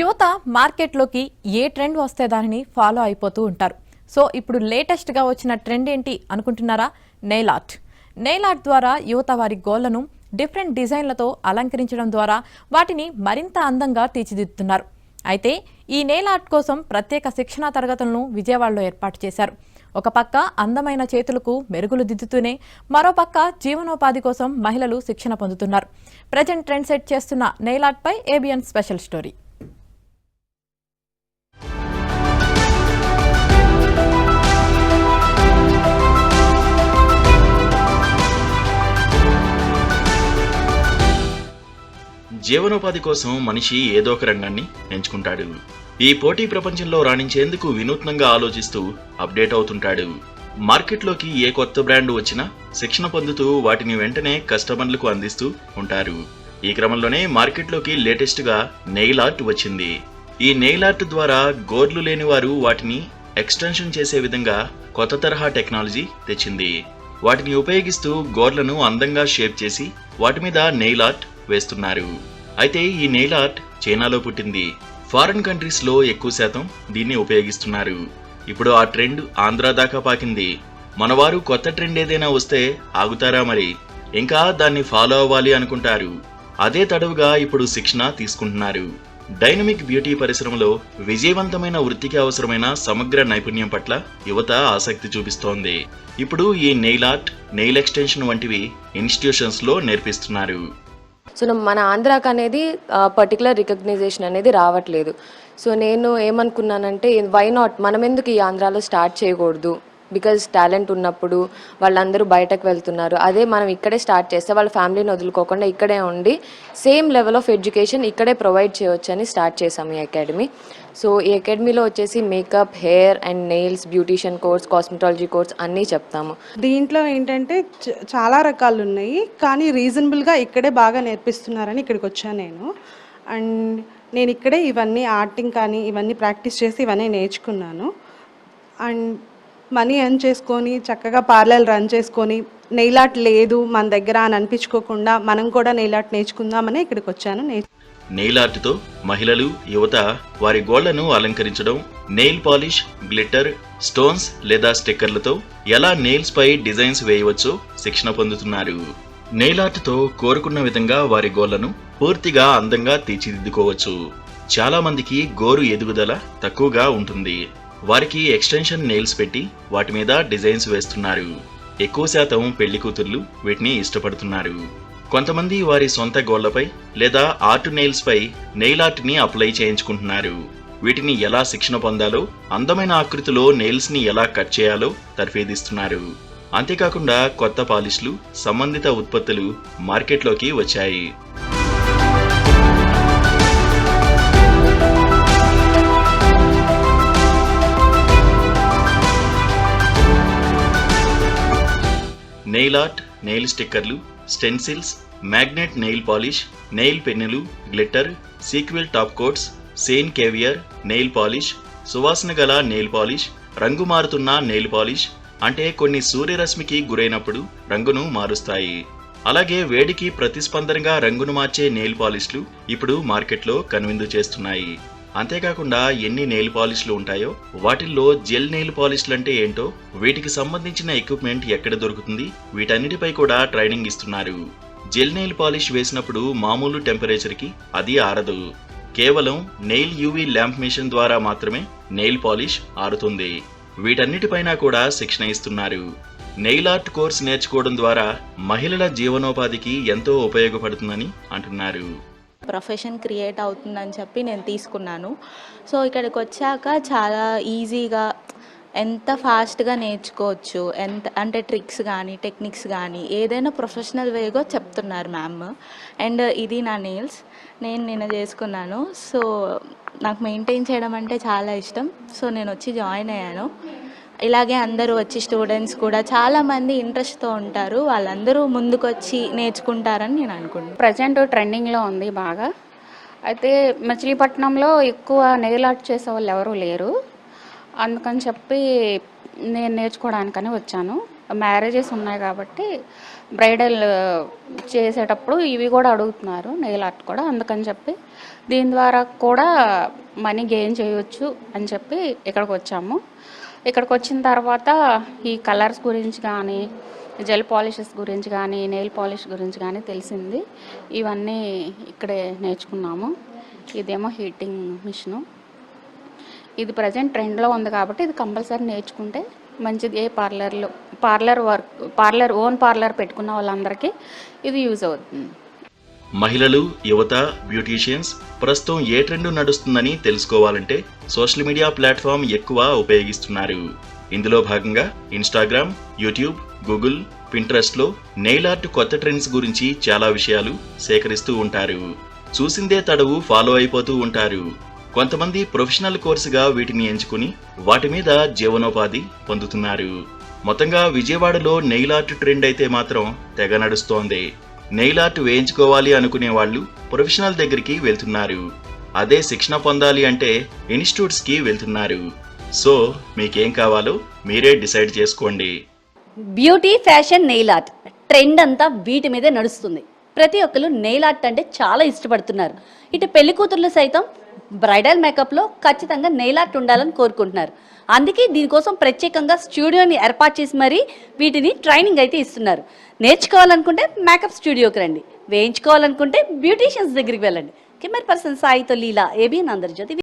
యువత మార్కెట్లోకి ఏ ట్రెండ్ వస్తే దానిని ఫాలో అయిపోతూ ఉంటారు. సో ఇప్పుడు లేటెస్ట్గా వచ్చిన ట్రెండ్ ఏంటి అనుకుంటున్నారా? Nail art. నెయిల్ ఆర్ట్ ద్వారా యువత వారి గోళ్లను డిఫరెంట్ డిజైన్లతో అలంకరించడం ద్వారా వాటిని మరింత అందంగా తీర్చిదిద్దుతున్నారు. అయితే ఈ నెయిల్ ఆర్ట్ కోసం ప్రత్యేక శిక్షణా తరగతులను విజయవాడలో ఏర్పాటు చేశారు. ఒక పక్క అందమైన చేతులకు మెరుగులు దిద్దుతూనే మరోపక్క జీవనోపాధి కోసం మహిళలు శిక్షణ పొందుతున్నారు. ప్రజెంట్ ట్రెండ్ సెట్ చేస్తున్న నెయిల్ ఆర్ట్ పై ఏబిఎన్ స్పెషల్ స్టోరీ. జీవనోపాధి కోసం మనిషి ఏదో ఒక రంగాన్ని ఎంచుకుంటాడు. ఈ పోటీ ప్రపంచంలో రాణించేందుకు వినూత్నంగా ఆలోచిస్తూ అప్డేట్ అవుతుంటాడు. మార్కెట్లోకి ఏ కొత్త బ్రాండ్ వచ్చినా శిక్షణ పొందుతూ వాటిని వెంటనే కస్టమర్లకు అందిస్తూ ఉంటారు. ఈ క్రమంలోనే మార్కెట్లోకి లేటెస్ట్గా నెయిల్ ఆర్ట్ వచ్చింది. ఈ నెయిల్ ఆర్ట్ ద్వారా గోర్లు లేని వారు వాటిని ఎక్స్టెన్షన్ చేసే విధంగా కొత్త తరహా టెక్నాలజీ తెచ్చింది. వాటిని ఉపయోగిస్తూ గోర్లను అందంగా షేప్ చేసి వాటి మీద నెయిల్ ఆర్ట్ వేస్తున్నారు. అయితే ఈ నెయిల్ ఆర్ట్ చైనాలో పుట్టింది. ఫారిన్ కంట్రీస్ లో ఎక్కువ శాతం దీన్ని ఉపయోగిస్తున్నారు. ఇప్పుడు ఆ ట్రెండ్ ఆంధ్ర దాకా పాకింది. మనవారు కొత్త ట్రెండ్ ఏదైనా వస్తే ఆగుతారా మరి? ఇంకా దాన్ని ఫాలో అవ్వాలి అనుకుంటారు. అదే తడవుగా ఇప్పుడు శిక్షణ తీసుకుంటున్నారు. డైనమిక్ బ్యూటీ పరిశ్రమలో విజయవంతమైన వృత్తికి అవసరమైన సమగ్ర నైపుణ్యం పట్ల యువత ఆసక్తి చూపిస్తోంది. ఇప్పుడు ఈ నెయిల్ ఆర్ట్, నెయిల్ ఎక్స్టెన్షన్ వంటివి ఇన్స్టిట్యూషన్స్ లో నేర్పిస్తున్నారు. సో మన ఆంధ్రాకి అనేది పర్టికులర్ రికగ్నైజేషన్ అనేది రావట్లేదు. సో నేను ఏమనుకున్నానంటే వై నాట్ మనం ఎందుకు ఈ ఆంధ్రాలో స్టార్ట్ చేయకూడదు, బికాజ్ టాలెంట్ ఉన్నప్పుడు వాళ్ళందరూ బయటకు వెళ్తున్నారు. అదే మనం ఇక్కడే స్టార్ట్ చేస్తే వాళ్ళ ఫ్యామిలీని వదులుకోకుండా ఇక్కడే ఉండి సేమ్ లెవెల్ ఆఫ్ ఎడ్యుకేషన్ ఇక్కడే ప్రొవైడ్ చేయవచ్చు అని స్టార్ట్ చేసాము ఈ అకాడమీ. సో ఈ అకాడమీలో వచ్చేసి makeup, hair and nails, beautician course, cosmetology course అన్నీ చెప్తాము. దీంట్లో ఏంటంటే చాలా రకాలు ఉన్నాయి, కానీ రీజనబుల్గా ఇక్కడే బాగా నేర్పిస్తున్నారని ఇక్కడికి వచ్చాను నేను. అండ్ నేను ఇక్కడే ఇవన్నీ ఆర్టింగ్ కానీ ఇవన్నీ ప్రాక్టీస్ చేసి ఇవన్నీ నేర్చుకున్నాను. అండ్ మనీ ఎర్న్ చేసుకొని చక్కగా పార్లర్ రన్ చేసుకొని నెయిల్ ఆర్ట్ లేదు మన దగ్గర అని అనిపించుకోకుండా మనం కూడా నెయిల్ ఆర్ట్ నేర్చుకుందామని ఇక్కడికి వచ్చాను. నెయిల్ ఆర్ట్తో మహిళలు, యువత వారి గోళ్లను అలంకరించడం, నెయిల్ పాలిష్, గ్లిట్టర్, స్టోన్స్ లేదా స్టిక్కర్లతో ఎలా నెయిల్స్ పై డిజైన్స్ వేయవచ్చో శిక్షణ పొందుతున్నారు. నెయిల్ ఆర్ట్తో కోరుకున్న విధంగా వారి గోళ్లను పూర్తిగా అందంగా తీర్చిదిద్దుకోవచ్చు. చాలా మందికి గోరు ఎదుగుదల తక్కువగా ఉంటుంది. వారికి ఎక్స్టెన్షన్ నెయిల్స్ పెట్టి వాటి మీద డిజైన్స్ వేస్తున్నారు. ఎక్కువ శాతం పెళ్లి కూతుర్లు వీటిని ఇష్టపడుతున్నారు. కొంతమంది వారి సొంత గోళ్లపై లేదా ఆర్ట్ నెయిల్స్ పై నెయిల్ ఆర్ట్ ని అప్లై చేయించుకుంటున్నారు. వీటిని ఎలా శిక్షణ పొందాలో, అందమైన ఆకృతిలో నెయిల్స్ ని ఎలా కట్ చేయాలో తర్ఫీదిస్తున్నారు. అంతేకాకుండా కొత్త పాలిష్లు, సంబంధిత ఉత్పత్తులు మార్కెట్లోకి వచ్చాయి. నెయిల్ ఆర్ట్, నెయిల్ స్టిక్కర్లు, stencils, magnet nail polish, nail పెన్నులు, గ్లిట్టర్, సీక్వెల్ టాప్ కోట్స్, సేన్ కేవియర్, నెయిల్ పాలిష్, సువాసన గల నెయిల్ పాలిష్, రంగు మారుతున్న నెయిల్ పాలిష్, అంటే కొన్ని సూర్యరశ్మికి గురైనప్పుడు రంగును మారుస్తాయి. అలాగే వేడికి ప్రతిస్పందనగా రంగును మార్చే నెయిల్ పాలిష్లు ఇప్పుడు మార్కెట్లో కనువిందు చేస్తున్నాయి. అంతేకాకుండా ఎన్ని నెయిల్ పాలిష్లు ఉంటాయో వాటిల్లో జెల్ నెయిల్ పాలిష్లు అంటే ఏంటో, వీటికి సంబంధించిన ఎక్విప్మెంట్ ఎక్కడ దొరుకుతుంది, వీటన్నిటిపై కూడా ట్రైనింగ్ ఇస్తున్నారు. జెల్ నెయిల్ పాలిష్ వేసినప్పుడు మామూలు టెంపరేచర్కి అది ఆరదు. కేవలం నెయిల్ యూవీ ల్యాంప్ మిషన్ ద్వారా మాత్రమే నెయిల్ పాలిష్ ఆరుతుంది. వీటన్నిటిపైన కూడా శిక్షణ ఇస్తున్నారు. నెయిల్ ఆర్ట్ కోర్స్ నేర్చుకోవడం ద్వారా మహిళల జీవనోపాధికి ఎంతో ఉపయోగపడుతుందని అంటున్నారు. ప్రొఫెషన్ క్రియేట్ అవుతుందని చెప్పి నేను తీసుకున్నాను. సో ఇక్కడికి వచ్చాక చాలా ఈజీగా ఎంత ఫాస్ట్గా నేర్చుకోవచ్చు, అంటే ట్రిక్స్ కానీ టెక్నిక్స్ కానీ ఏదైనా ప్రొఫెషనల్ వేగా చెప్తున్నారు మ్యామ్. అండ్ ఇది నా నెయిల్స్ నేను నిన్న చేసుకున్నాను. సో నాకు మెయింటైన్ చేయడం అంటే చాలా ఇష్టం. సో నేను వచ్చి జాయిన్ అయ్యాను. ఇలాగే అందరూ వచ్చి స్టూడెంట్స్ కూడా చాలామంది ఇంట్రెస్ట్తో ఉంటారు. వాళ్ళందరూ ముందుకు వచ్చి నేర్చుకుంటారని నేను అనుకుంటున్నాను. ప్రజెంట్ ట్రెండింగ్లో ఉంది బాగా. అయితే మచిలీపట్నంలో ఎక్కువ నెయిల్ ఆర్ట్ చేసే వాళ్ళు ఎవరూ లేరు. అందుకని చెప్పి నేను నేర్చుకోవడానికని వచ్చాను. మ్యారేజెస్ ఉన్నాయి కాబట్టి బ్రైడల్ చేసేటప్పుడు ఇవి కూడా అడుగుతున్నారు, నెయిల్ ఆర్ట్ కూడా. అందుకని చెప్పి దీని ద్వారా కూడా మనీ గెయిన్ చేయవచ్చు అని చెప్పి ఇక్కడికి వచ్చాము. ఇక్కడికి వచ్చిన తర్వాత ఈ కలర్స్ గురించి కానీ, జెల్ పాలిషెస్ గురించి కానీ, నెయిల్ పాలిష్ గురించి కానీ తెలిసింది. ఇవన్నీ ఇక్కడే నేర్చుకున్నాము. ఇదేమో హీటింగ్ మిషను. ఇది ప్రజెంట్ ట్రెండ్లో ఉంది కాబట్టి ఇది కంపల్సరీ నేర్చుకుంటే మంచిది. ఏ ఓన్ పార్లర్ పెట్టుకున్న వాళ్ళందరికీ ఇది యూజ్ అవుతుంది. మహిళలు, యువత, బ్యూటీషియన్స్ ప్రస్తుతం ఏ ట్రెండ్ నడుస్తుందని తెలుసుకోవాలంటే సోషల్ మీడియా ప్లాట్ఫామ్ ఎక్కువ ఉపయోగిస్తున్నారు. ఇందులో భాగంగా ఇన్స్టాగ్రామ్, యూట్యూబ్, గూగుల్, పింట్రెస్ట్లో నెయిల్ ఆర్ట్ కొత్త ట్రెండ్స్ గురించి చాలా విషయాలు సేకరిస్తూ ఉంటారు. చూసిందే తడవు ఫాలో అయిపోతూ ఉంటారు. కొంతమంది ప్రొఫెషనల్ కోర్సుగా వీటిని ఎంచుకుని వాటి మీద జీవనోపాధి పొందుతున్నారు. మొత్తంగా విజయవాడలో నెయిల్ ఆర్ట్ ట్రెండ్ అయితే మాత్రం తెగ నడుస్తోంది. నెయిల్ ఆర్ట్ వేయించుకోవాలి అనుకునే వాళ్ళు ప్రొఫెషనల్ దగ్గరికి వెళ్తున్నారు. అదే శిక్షణ పొందాలి అంటే ఇన్స్టిట్యూట్స్కి వెళ్తున్నారు. సో మీకేం కావాలో మీరే డిసైడ్ చేసుకోండి. Beauty, fashion, nail art trend అంతా వీటి మీదే నడుస్తుంది. ప్రతి ఒక్కరు నెయిల్ ఆర్ట్ అంటే చాలా ఇష్టపడుతున్నారు. ఇటు పెళ్లి కూతుర్లు సైతం బ్రైడల్ మేకప్లో ఖచ్చితంగా నెయిల్ ఆర్ట్ ఉండాలని కోరుకుంటున్నారు. అందుకే దీనికోసం ప్రత్యేకంగా స్టూడియోని ఏర్పాటు చేసి మరీ వీటిని ట్రైనింగ్ అయితే ఇస్తున్నారు. నేర్చుకోవాలనుకుంటే మేకప్ స్టూడియోకి రండి, వేయించుకోవాలనుకుంటే బ్యూటీషియన్స్ దగ్గరికి వెళ్ళండి. కెమెరా పర్సన్ సాయితో లీలా, ఏబిఎన్ ఆంధ్రజ్యోతి.